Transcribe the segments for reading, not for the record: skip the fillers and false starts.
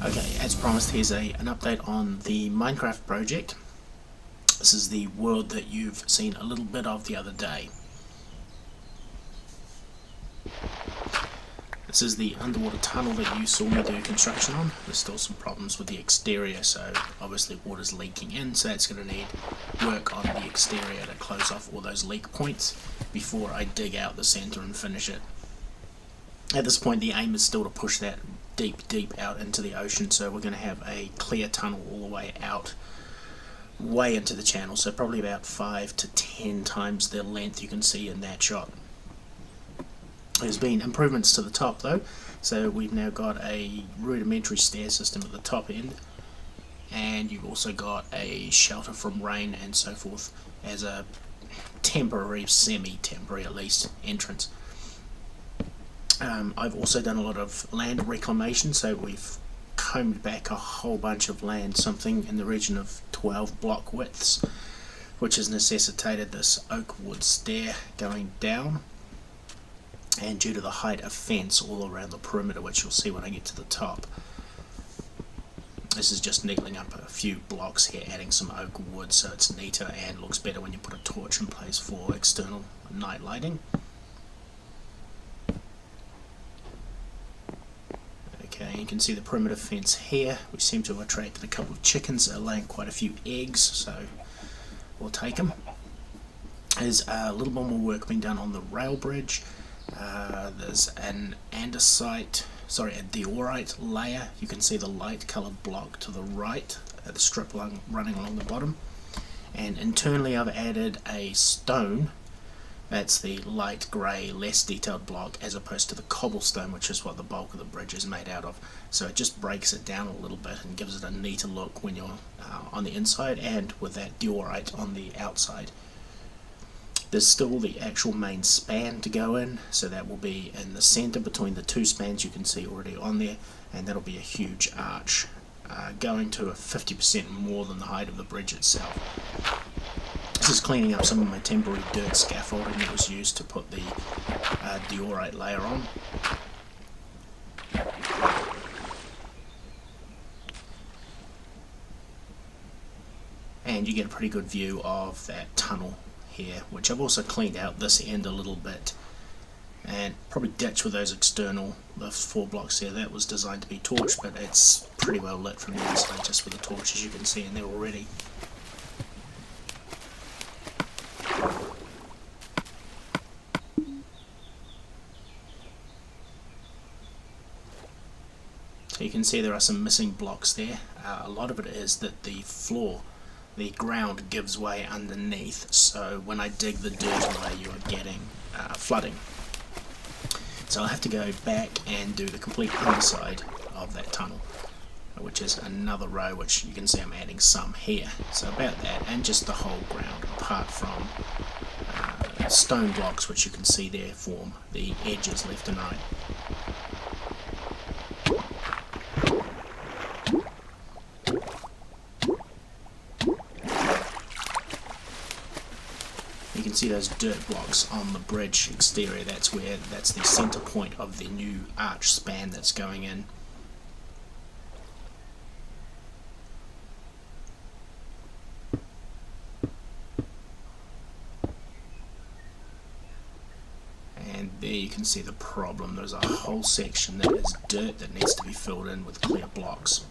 Okay, as promised, here's an update on the Minecraft project. This is the world that you've seen a little bit of the other day. This is the underwater tunnel that you saw me do construction on. There's still some problems with the exterior, so obviously water's leaking in, so it's going to need work on the exterior to close off all those leak points before I dig out the centre and finish it. At this point the aim is still to push that deep out into the ocean, so we're going to have a clear tunnel all the way out, way into the channel, so probably about 5 to 10 times the length you can see in that shot. There's been improvements to the top though, so we've now got a rudimentary stair system at the top end, and you've also got a shelter from rain and so forth as a temporary, semi-temporary at least, entrance. I've also done a lot of land reclamation, so we've combed back a whole bunch of land, something in the region of 12 block widths, which has necessitated this oak wood stair going down, and due to the height of fence all around the perimeter, which you'll see when I get to the top. This is just needling up a few blocks here, adding some oak wood so it's neater and looks better when you put a torch in place for external night lighting. Okay, you can see the perimeter fence here. We seem to have attracted a couple of chickens that are laying quite a few eggs, so we'll take them. There's a little bit more work being done on the rail bridge. There's an andesite, a diorite layer. You can see the light coloured block to the right, the strip running along the bottom. And internally I've added a stone. That's the light grey, less detailed block, as opposed to the cobblestone, which is what the bulk of the bridge is made out of. So it just breaks it down a little bit and gives it a neater look when you're on the inside, and with that diorite on the outside. There's still the actual main span to go in, so that will be in the centre between the two spans you can see already on there, and that'll be a huge arch, going to 50% more than the height of the bridge itself. This is cleaning up some of my temporary dirt scaffolding that was used to put the diorite layer on. And you get a pretty good view of that tunnel here, which I've also cleaned out this end a little bit, and probably ditched with those external, the 4 blocks there. That was designed to be torched, but it's pretty well lit from the inside just with the torches you can see in there already. So you can see there are some missing blocks there. A lot of it is that the floor, the ground, gives way underneath, so when I dig the dirt away you are getting flooding. So I'll have to go back and do the complete underside of that tunnel, which is another row, which you can see I'm adding some here. So about that, and just the whole ground, apart from stone blocks, which you can see there form the edges left and right. You can see those dirt blocks on the bridge exterior. That's the centre point of the new arch span that's going in. And there you can see the problem. There's a whole section that is dirt that needs to be filled in with clear blocks.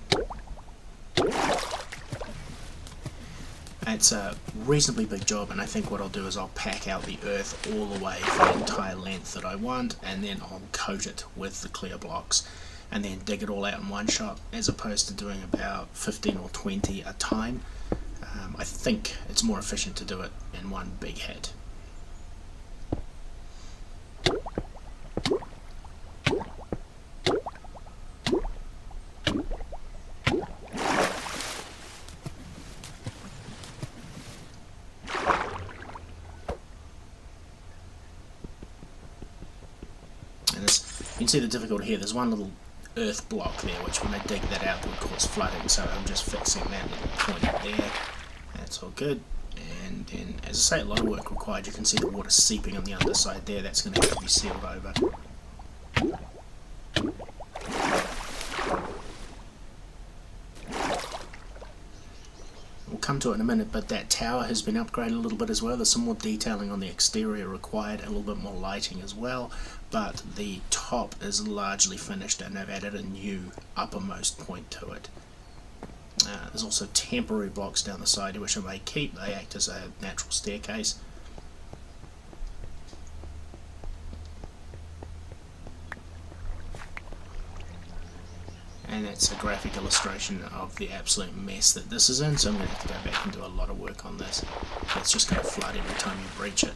It's a reasonably big job, and I think what I'll do is I'll pack out the earth all the way for the entire length that I want, and then I'll coat it with the clear blocks and then dig it all out in one shot, as opposed to doing about 15 or 20 a time. I think it's more efficient to do it in one big hit. You can see the difficulty here. There's one little earth block there, which when I dig that out would cause flooding, so I'm just fixing that little point there. That's all good. And then, as I say, a lot of work required. You can see the water seeping on the underside there. That's going to have to be sealed over. come to it in a minute, but that tower has been upgraded a little bit as well. There's some more detailing on the exterior required, a little bit more lighting as well, but the top is largely finished and they've added a new uppermost point to it. There's also temporary blocks down the side which I may keep. They act as a natural staircase. And that's a graphic illustration of the absolute mess that this is in, so I'm going to have to go back and do a lot of work on this. It's just going to flood every time you breach it.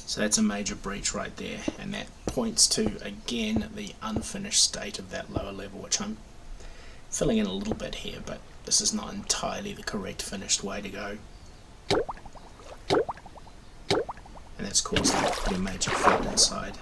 So that's a major breach right there, and that points to, again, the unfinished state of that lower level, which I'm filling in a little bit here, but this is not entirely the correct finished way to go. And that's caused a pretty major flood inside.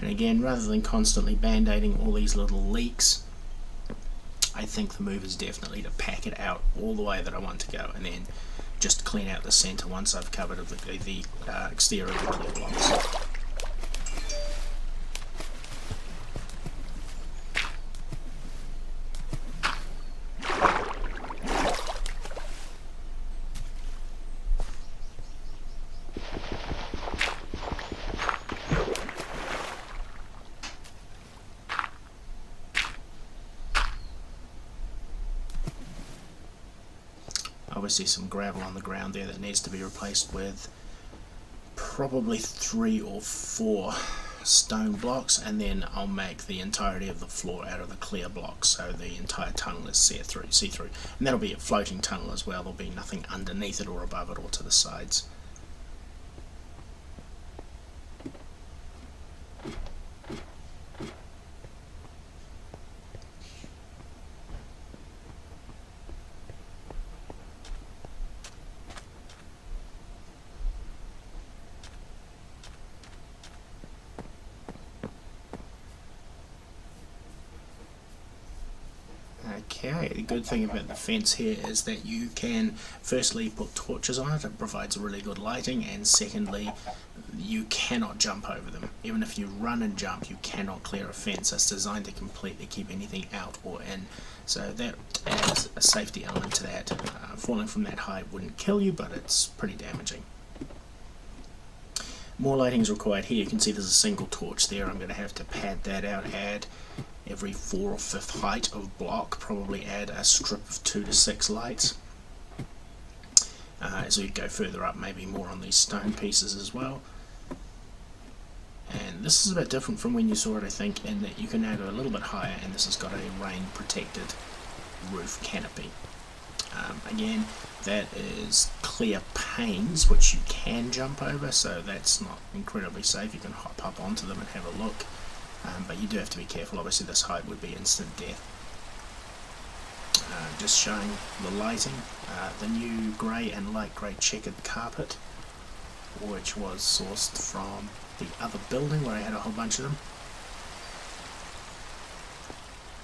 And again, rather than constantly band-aiding all these little leaks, I think the move is definitely to pack it out all the way that I want to go, and then just clean out the centre once I've covered the exterior of the clear blocks. Obviously some gravel on the ground there that needs to be replaced with probably 3 or 4 stone blocks, and then I'll make the entirety of the floor out of the clear blocks so the entire tunnel is see-through, and that'll be a floating tunnel as well. There'll be nothing underneath it or above it or to the sides. Okay, the good thing about the fence here is that you can firstly put torches on it. It provides really good lighting, and secondly you cannot jump over them. Even if you run and jump, you cannot clear a fence. It's designed to completely keep anything out or in, so that adds a safety element to that. Falling from that height wouldn't kill you, but it's pretty damaging. More lighting is required here. You can see there's a single torch there. I'm going to have to pad that out, add every 4th or 5th height of block, probably add a strip of 2 to 6 lights. As we go further up, maybe more on these stone pieces as well. And this is a bit different from when you saw it, I think, in that you can now go a little bit higher, and this has got a rain protected roof canopy. Again, that is clear panes which you can jump over, so that's not incredibly safe. You can hop up onto them and have a look, but you do have to be careful. Obviously this height would be instant death. Just showing the lighting, the new grey and light grey checkered carpet, which was sourced from the other building where I had a whole bunch of them.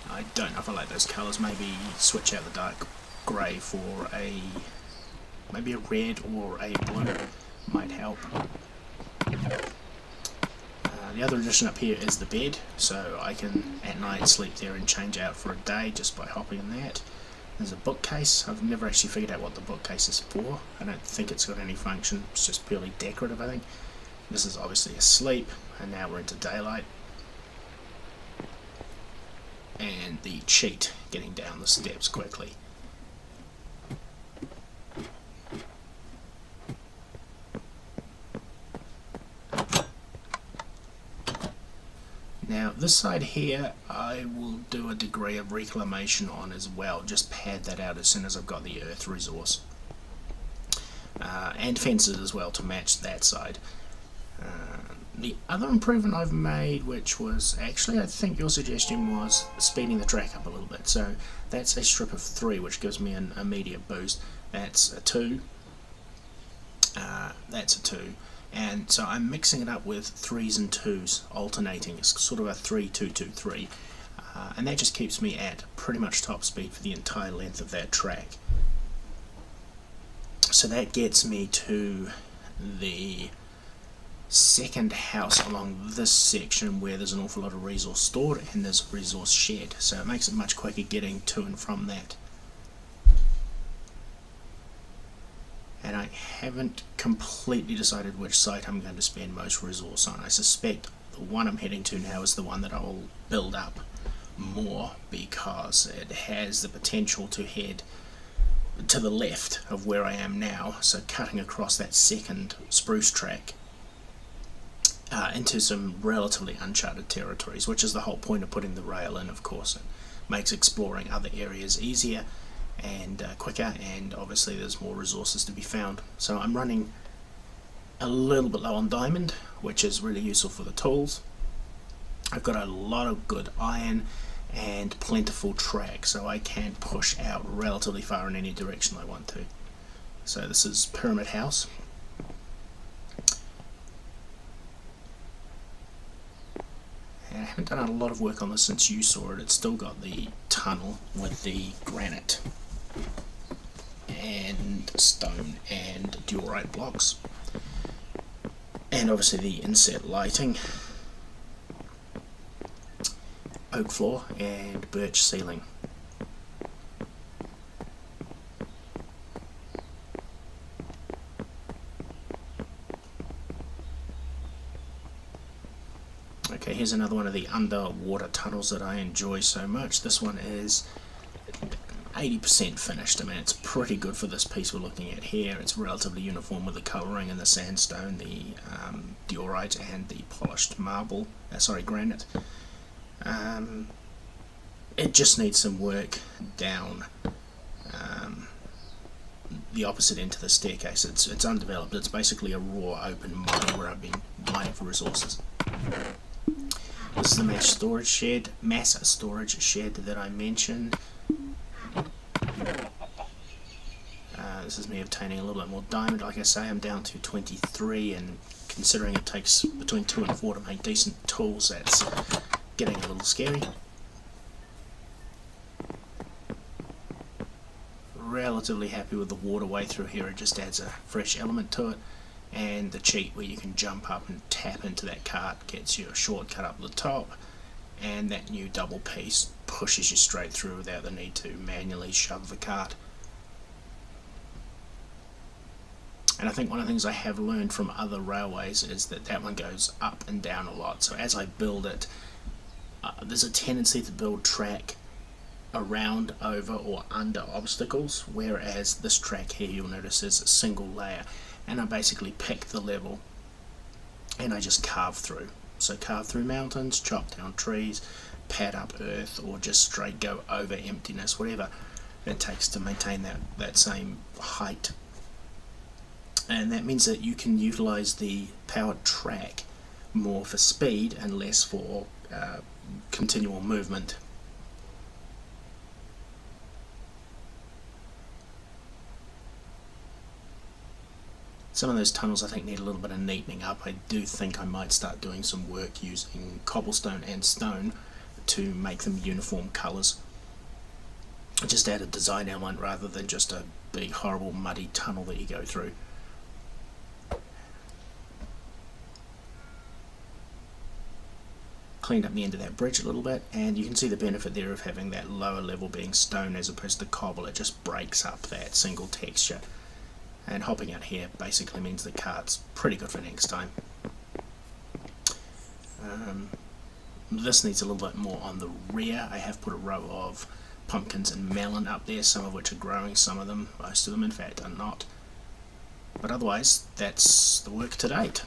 I don't know if I like those colours. Maybe switch out the dark grey for maybe a red or a blue might help. The other addition up here is the bed, so I can at night sleep there and change out for a day just by hopping in that. There's a bookcase. I've never actually figured out what the bookcase is for. I don't think it's got any function. It's just purely decorative, I think. This is obviously asleep, and now we're into daylight. And the cheat, getting down the steps quickly. Now this side here I will do a degree of reclamation on as well, just pad that out as soon as I've got the earth resource. And fences as well to match that side. The other improvement I've made, which was actually, I think your suggestion was speeding the track up a little bit. So that's a strip of 3, which gives me an immediate boost. That's a 2. That's a 2. And so I'm mixing it up with 3s and 2s, alternating. It's sort of a 3-2-2-3. And that just keeps me at pretty much top speed for the entire length of that track. So that gets me to the second house along this section where there's an awful lot of resource stored and there's a resource shed, so it makes it much quicker getting to and from that. And I haven't completely decided which site I'm going to spend most resource on. I suspect the one I'm heading to now is the one that I'll build up more, because it has the potential to head to the left of where I am now, so cutting across that second spruce track into some relatively uncharted territories, which is the whole point of putting the rail in, of course. It makes exploring other areas easier and quicker, and obviously there's more resources to be found. So I'm running a little bit low on diamond, which is really useful for the tools. I've got a lot of good iron and plentiful track, so I can push out relatively far in any direction I want to. So this is Pyramid House. And I haven't done a lot of work on this since you saw it. It's still got the tunnel with the granite and stone and diorite blocks, and obviously the inset lighting, oak floor and birch ceiling. Okay, here's another one of the underwater tunnels that I enjoy so much. This one is 80% finished. I mean, it's pretty good for this piece we're looking at here. It's relatively uniform with the colouring and the sandstone, the diorite and the polished marble, granite. It just needs some work down the opposite end to the staircase. It's undeveloped. It's basically a raw open mine where I've been mining for resources. This is the mass storage shed that I mentioned. This is me obtaining a little bit more diamond. Like I say, I'm down to 23, and considering it takes between 2 and 4 to make decent tools, that's getting a little scary. Relatively happy with the waterway through here. It just adds a fresh element to it, and the cheat where you can jump up and tap into that cart gets you a shortcut up the top, and that new double piece pushes you straight through without the need to manually shove the cart. And I think one of the things I have learned from other railways is that that one goes up and down a lot. So as I build it, there's a tendency to build track around, over or under obstacles, whereas this track here, you'll notice, is a single layer, and I basically pick the level and I just carve through. So carve through mountains, chop down trees, pad up earth, or just straight go over emptiness, whatever it takes to maintain that same height. And that means that you can utilize the powered track more for speed and less for continual movement. Some of those tunnels I think need a little bit of neatening up. I do think I might start doing some work using cobblestone and stone to make them uniform colours. Just add a design element rather than just a big horrible muddy tunnel that you go through. Cleaned up the end of that bridge a little bit, and you can see the benefit there of having that lower level being stone as opposed to cobble. It just breaks up that single texture. And hopping out here basically means the cart's pretty good for next time. This needs a little bit more on the rear. I have put a row of pumpkins and melon up there, some of which are growing, some of them, most of them in fact, are not. But otherwise, that's the work to date.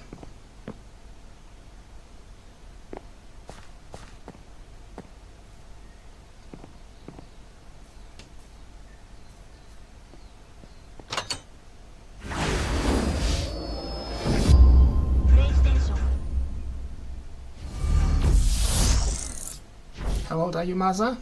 How old are you, Maza?